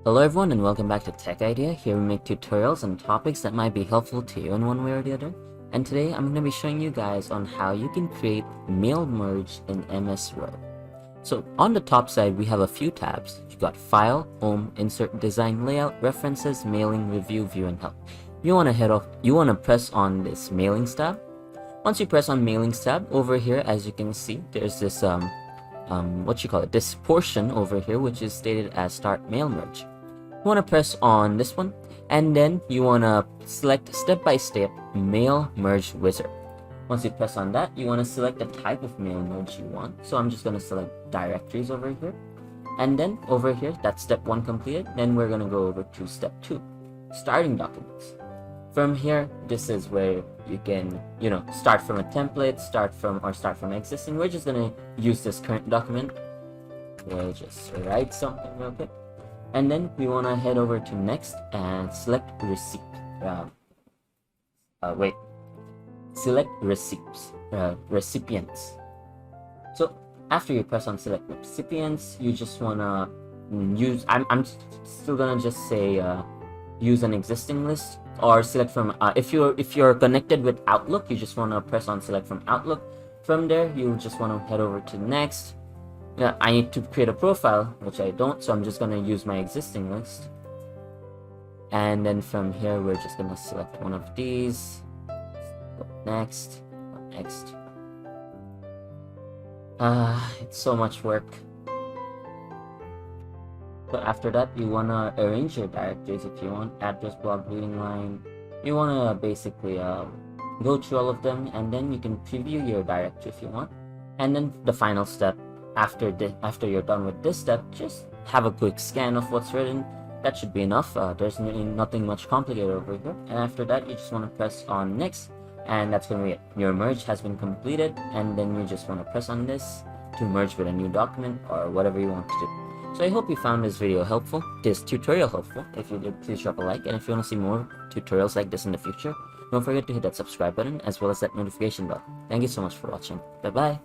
Hello everyone and welcome back to Tech Idea. Here we make tutorials on topics that might be helpful to you in one way or the other. And today I'm going to be showing you guys on how you can create mail merge in MS Word. So on the top side we have a few tabs. You've got File, Home, Insert, Design, Layout, References, Mailing, Review, View, and Help. You want to press on this Mailings tab. Once you press on Mailings tab, over here as you can see there's this this portion over here which is stated as Start Mail Merge. You want to press on this one and then you want to select step by step mail merge wizard. Once you press on that, you want to select the type of mail merge you want. So I'm just going to select directories over here, and then over here that's step 1 completed. Then we're going to go over to step 2, starting documents. From here, this is where you can start from a template, start from existing. We're just going to use this current document. We'll just write something real quick. And then we want to head over to next and select receipt. Select recipients. So after you press on select recipients, you just want to use, I'm still gonna just say use an existing list, or select from if you're connected with Outlook, you just want to press on select from Outlook. From there you just want to head over to next. Yeah, I need to create a profile, which I don't, so I'm just going to use my existing list. And then from here, we're just going to select one of these. Go next. Go next. It's so much work. So after that, you want to arrange your directories if you want. Address, block, reading line. You want to basically go through all of them, and then you can preview your directory if you want. And then the final step, after you're done with this step, just have a quick scan of what's written. That should be enough. There's really nothing much complicated over here. And after that, you just want to press on next, and that's going to be it. Your merge has been completed, and then you just want to press on this to merge with a new document or whatever you want to do. So I hope you found this video helpful, this tutorial helpful. If you did, please drop a like, and if you want to see more tutorials like this in the future, don't forget to hit that subscribe button as well as that notification bell. Thank you so much for watching. Bye bye.